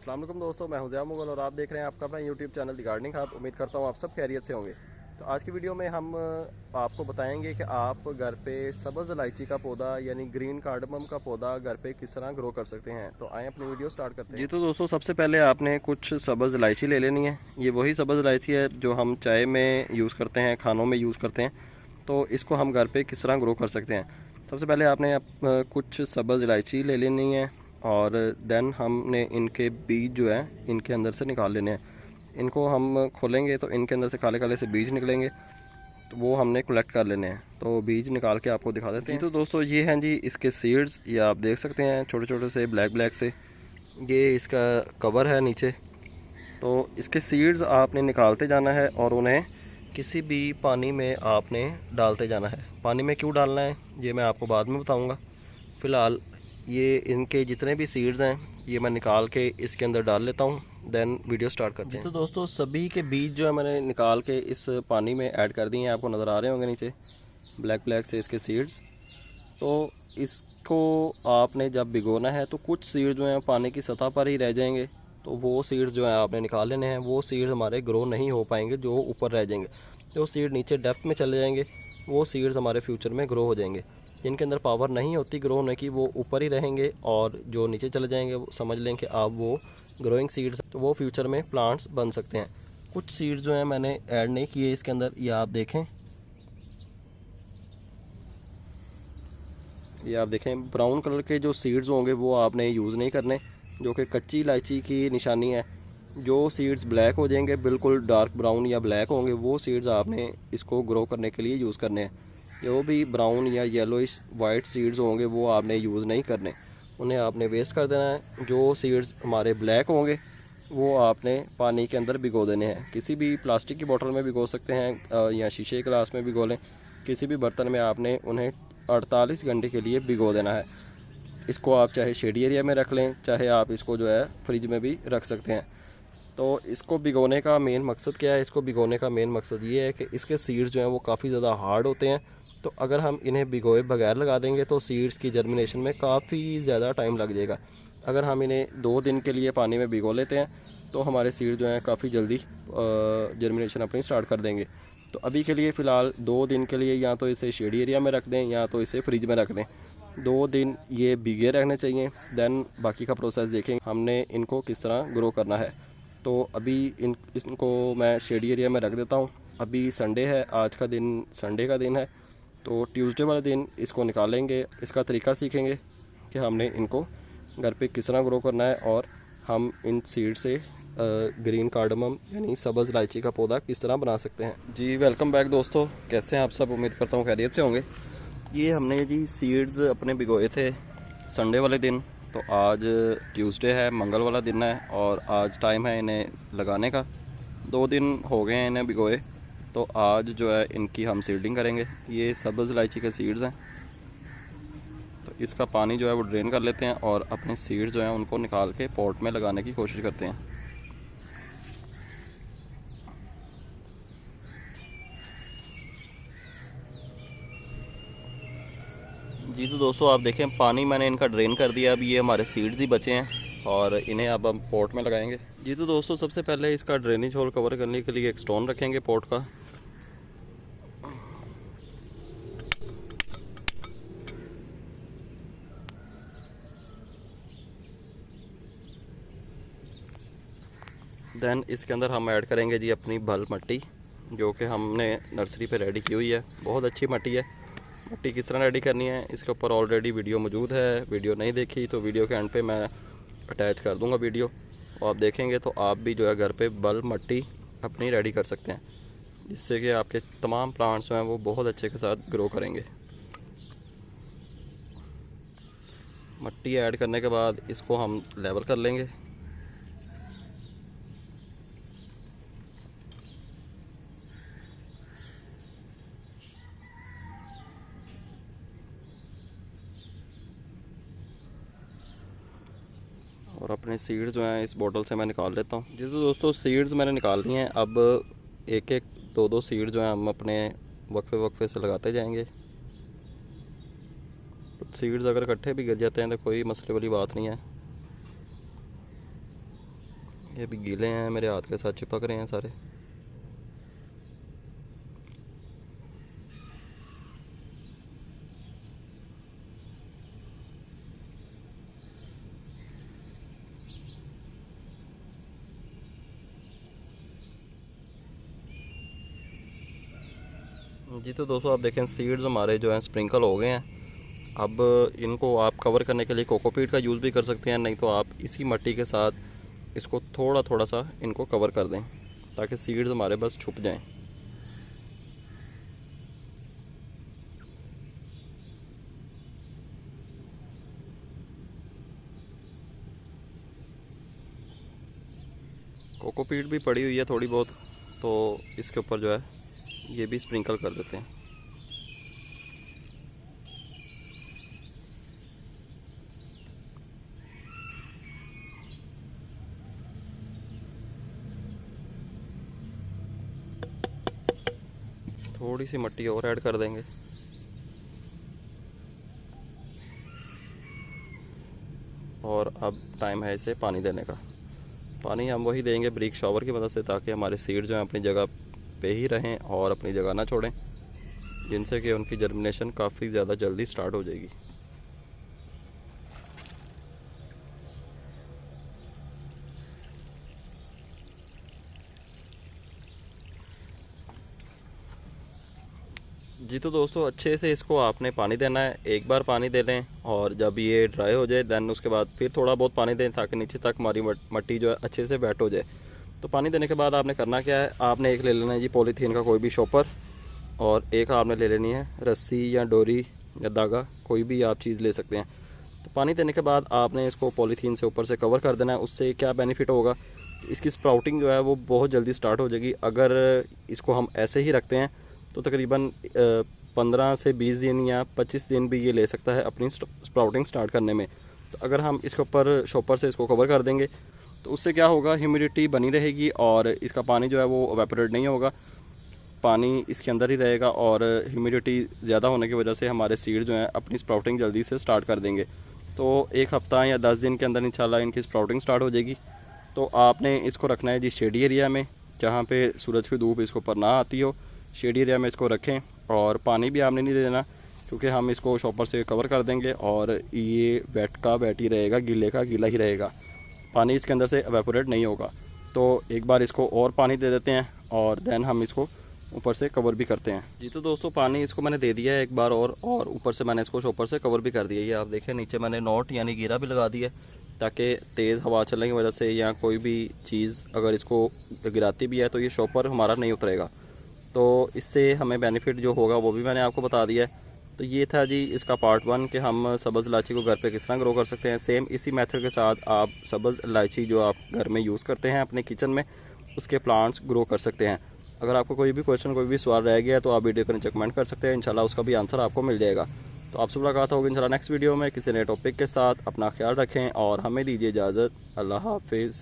अस्सलाम वालेकुम दोस्तों, मैं हूं ज़िया मुगल और आप देख रहे हैं आपका अपना यूट्यूब चैनल दी गार्डनिंग हब। उम्मीद करता हूं आप सब खैरियत से होंगे। तो आज की वीडियो में हम आपको बताएंगे कि आप घर पे सब्ज़ इलायची का पौधा यानी ग्रीन कार्डमम का पौधा घर पे किस तरह ग्रो कर सकते हैं। तो आए अपनी वीडियो स्टार्ट करते हैं। जी तो दोस्तों, सबसे पहले आपने कुछ सब्ज़ इलायची ले लेनी है। ये वही सब्ज़ इलायची है जो हम चाय में यूज़ करते हैं, खानों में यूज़ करते हैं। तो इसको हम घर पर किस तरह ग्रो कर सकते हैं। सबसे पहले आपने कुछ सब्ज़ इलायची ले लेनी है और देन हमने इनके बीज जो है इनके अंदर से निकाल लेने हैं। इनको हम खोलेंगे तो इनके अंदर से काले काले से बीज निकलेंगे, तो वो हमने कलेक्ट कर लेने हैं। तो बीज निकाल के आपको दिखा देते हैं। तो दोस्तों ये हैं जी इसके सीड्स, ये आप देख सकते हैं छोटे छोटे से ब्लैक ब्लैक से। ये इसका कवर है नीचे। तो इसके सीड्स आपने निकालते जाना है और उन्हें किसी भी पानी में आपने डालते जाना है। पानी में क्यों डालना है ये मैं आपको बाद में बताऊँगा। फ़िलहाल ये इनके जितने भी सीड्स हैं ये मैं निकाल के इसके अंदर डाल लेता हूँ, देन वीडियो स्टार्ट करते हैं। तो दोस्तों सभी के बीज जो है मैंने निकाल के इस पानी में ऐड कर दिए हैं। आपको नज़र आ रहे होंगे नीचे ब्लैक ब्लैक से इसके सीड्स। तो इसको आपने जब भिगोना है तो कुछ सीड्स जो हैं पानी की सतह पर ही रह जाएंगे, तो वो सीड्स जो हैं आपने निकाल लेने हैं। वो सीड्स हमारे ग्रो नहीं हो पाएंगे, जो ऊपर रह जाएंगे। जो सीड नीचे डेप्थ में चले जाएंगे वो सीड्स हमारे फ्यूचर में ग्रो हो जाएंगे। जिनके अंदर पावर नहीं होती ग्रो होने की वो ऊपर ही रहेंगे और जो नीचे चले जाएंगे वो समझ लें कि आप वो ग्रोइंग सीड्स, तो वो फ्यूचर में प्लांट्स बन सकते हैं। कुछ सीड्स जो हैं मैंने ऐड नहीं किए इसके अंदर, ये आप देखें। ये आप देखें ब्राउन कलर के जो सीड्स होंगे वो आपने यूज़ नहीं करने, जो कि कच्ची इलायची की निशानी है। जो सीड्स ब्लैक हो जाएंगे, बिल्कुल डार्क ब्राउन या ब्लैक होंगे, वो सीड्स आपने इसको ग्रो करने के लिए यूज़ करने हैं। जो भी ब्राउन या येलोइश वाइट सीड्स होंगे वो आपने यूज़ नहीं करने, उन्हें आपने वेस्ट कर देना है। जो सीड्स हमारे ब्लैक होंगे वो आपने पानी के अंदर भिगो देने हैं। किसी भी प्लास्टिक की बोतल में भिगो सकते हैं या शीशे के गिलास में भिगो लें। किसी भी बर्तन में आपने उन्हें 48 घंटे के लिए भिगो देना है। इसको आप चाहे शेडी एरिया में रख लें, चाहे आप इसको जो है फ्रिज में भी रख सकते हैं। तो इसको भिगोने का मेन मकसद क्या है? इसको भिगोने का मेन मकसद ये है कि इसके सीड्स जो हैं वो काफ़ी ज़्यादा हार्ड होते हैं। तो अगर हम इन्हें भिगोए बगैर लगा देंगे तो सीड्स की जर्मिनेशन में काफ़ी ज़्यादा टाइम लग जाएगा। अगर हम इन्हें 2 दिन के लिए पानी में भिगो लेते हैं तो हमारे सीड जो हैं काफ़ी जल्दी जर्मिनेशन अपनी स्टार्ट कर देंगे। तो अभी के लिए फ़िलहाल 2 दिन के लिए या तो इसे शेडी एरिया में रख दें या तो इसे फ्रिज में रख दें। 2 दिन ये भीगे रहने चाहिए, देन बाकी का प्रोसेस देखेंगे हमने इनको किस तरह ग्रो करना है। तो अभी इनको मैं शेडी एरिया में रख देता हूँ। अभी संडे है, आज का दिन संडे का दिन है। तो ट्यूसडे वाले दिन इसको निकालेंगे, इसका तरीका सीखेंगे कि हमने इनको घर पे किस तरह ग्रो करना है और हम इन सीड से ग्रीन कार्डमम यानी सब्ज़ इलायची का पौधा किस तरह बना सकते हैं। जी वेलकम बैक दोस्तों, कैसे हैं आप सब? उम्मीद करता हूँ खैरियत से होंगे। ये हमने जी सीड्स अपने भिगोए थे संडे वाले दिन। तो आज ट्यूसडे है, मंगल वाला दिन है और आज टाइम है इन्हें लगाने का। 2 दिन हो गए हैं इन्हें भिगोए। तो आज जो है इनकी हम सीडिंग करेंगे। ये सब्ज़ इलायची के सीड्स हैं। तो इसका पानी जो है वो ड्रेन कर लेते हैं और अपने सीड्स जो हैं उनको निकाल के पॉट में लगाने की कोशिश करते हैं। जी तो दोस्तों आप देखें पानी मैंने इनका ड्रेन कर दिया। अब ये हमारे सीड्स ही बचे हैं और इन्हें अब हम पॉट में लगाएंगे। जी तो दोस्तों सबसे पहले इसका ड्रेनेज होल कवर करने के लिए एक स्टोन रखेंगे पॉट का। देन इसके अंदर हम ऐड करेंगे जी अपनी भल मट्टी, जो कि हमने नर्सरी पे रेडी की हुई है। बहुत अच्छी मट्टी है। मट्टी किस तरह रेडी करनी है इसके ऊपर ऑलरेडी वीडियो मौजूद है। वीडियो नहीं देखी तो वीडियो के एंड पे मैं अटैच कर दूंगा वीडियो, और आप देखेंगे तो आप भी जो है घर पे बल मट्टी अपनी रेडी कर सकते हैं, जिससे कि आपके तमाम प्लांट्स जो हैं वो बहुत अच्छे के साथ ग्रो करेंगे। मट्टी ऐड करने के बाद इसको हम लेवल कर लेंगे। और अपने सीड्स जो हैं इस बोतल से मैं निकाल लेता हूँ। जी तो दोस्तों सीड्स मैंने निकाल लिए हैं। अब एक एक 2-2 सीड जो हैं हम अपने वक्फे से लगाते जाएंगे। सीड्स अगर इकट्ठे भी गिर जाते हैं तो कोई मसले वाली बात नहीं है। ये भी गीले हैं, मेरे हाथ के साथ चिपक रहे हैं सारे। जी तो दोस्तों आप देखें सीड्स हमारे जो हैं स्प्रिंकल हो गए हैं। अब इनको आप कवर करने के लिए कोकोपीट का यूज़ भी कर सकते हैं, नहीं तो आप इसी मिट्टी के साथ इसको थोड़ा थोड़ा सा इनको कवर कर दें ताकि सीड्स हमारे बस छुप जाएं। कोकोपीट भी पड़ी हुई है थोड़ी बहुत, तो इसके ऊपर जो है ये भी स्प्रिंकल कर देते हैं। थोड़ी सी मिट्टी और ऐड कर देंगे। और अब टाइम है इसे पानी देने का। पानी हम वही देंगे ब्रिक शॉवर की मदद से, ताकि हमारे सीड जो हैं अपनी जगह पे ही रहें और अपनी जगह ना छोड़ें, जिनसे कि उनकी जर्मिनेशन काफ़ी ज़्यादा जल्दी स्टार्ट हो जाएगी। जी तो दोस्तों अच्छे से इसको आपने पानी देना है। एक बार पानी दे दें और जब ये ड्राई हो जाए दैन उसके बाद फिर थोड़ा बहुत पानी दें ताकि नीचे तक हमारी मिट्टी जो है अच्छे से वेट हो जाए। तो पानी देने के बाद आपने करना क्या है, आपने एक ले लेना है जी पॉलीथीन का कोई भी शॉपर, और एक आपने ले लेनी है रस्सी या डोरी या धागा, कोई भी आप चीज़ ले सकते हैं। तो पानी देने के बाद आपने इसको पॉलीथीन से ऊपर से कवर कर देना है। उससे क्या बेनिफिट होगा, इसकी स्प्राउटिंग जो है वो बहुत जल्दी स्टार्ट हो जाएगी। अगर इसको हम ऐसे ही रखते हैं तो तकरीबन 15 से 20 दिन या 25 दिन भी ये ले सकता है अपनी स्प्राउटिंग स्टार्ट करने में। तो अगर हम इसके ऊपर शॉपर से इसको कवर कर देंगे तो उससे क्या होगा, ह्यूमिडिटी बनी रहेगी और इसका पानी जो है वो एवेपोरेट नहीं होगा, पानी इसके अंदर ही रहेगा। और ह्यूमिडिटी ज़्यादा होने की वजह से हमारे सीड जो हैं अपनी स्प्राउटिंग जल्दी से स्टार्ट कर देंगे। तो एक हफ़्ता या 10 दिन के अंदर इंशाल्लाह इनकी स्प्राउटिंग स्टार्ट हो जाएगी। तो आपने इसको रखना है जी शेडी एरिया में, जहाँ पे सूरज की धूप इसके ऊपर ना आती हो। शेडी एरिया में इसको रखें और पानी भी आपने नहीं देना, क्योंकि हम इसको शॉपर से कवर कर देंगे और ये वेट का वेट ही रहेगा, गीले का गीला ही रहेगा, पानी इसके अंदर से एवेपोरेट नहीं होगा। तो एक बार इसको और पानी दे देते हैं और देन हम इसको ऊपर से कवर भी करते हैं। जी तो दोस्तों पानी इसको मैंने दे दिया है एक बार और ऊपर से मैंने इसको शॉपर से कवर भी कर दिया है। ये आप देखें नीचे मैंने नॉट यानी गिरा भी लगा दिया है, ताकि तेज़ हवा चलने की वजह से या कोई भी चीज़ अगर इसको गिराती भी है तो ये शॉपर हमारा नहीं उतरेगा। तो इससे हमें बेनिफिट जो होगा वो भी मैंने आपको बता दिया है। तो ये था जी इसका पार्ट 1 कि हम सब्ज़ इलायची को घर पे किस तरह ग्रो कर सकते हैं। सेम इसी मेथड के साथ आप सब्ज़ इलायची जो आप घर में यूज़ करते हैं अपने किचन में, उसके प्लांट्स ग्रो कर सकते हैं। अगर आपको कोई भी क्वेश्चन कोई भी सवाल रह गया तो आप वीडियो के नीचे कमेंट कर सकते हैं, इंशाल्लाह उसका भी आंसर आपको मिल जाएगा। तो आपसे मुलाकात होगी इंशाल्लाह नेक्स्ट वीडियो में किसी नए टॉपिक के साथ। अपना ख्याल रखें और हमें दीजिए इजाज़त। अल्लाह हाफिज़।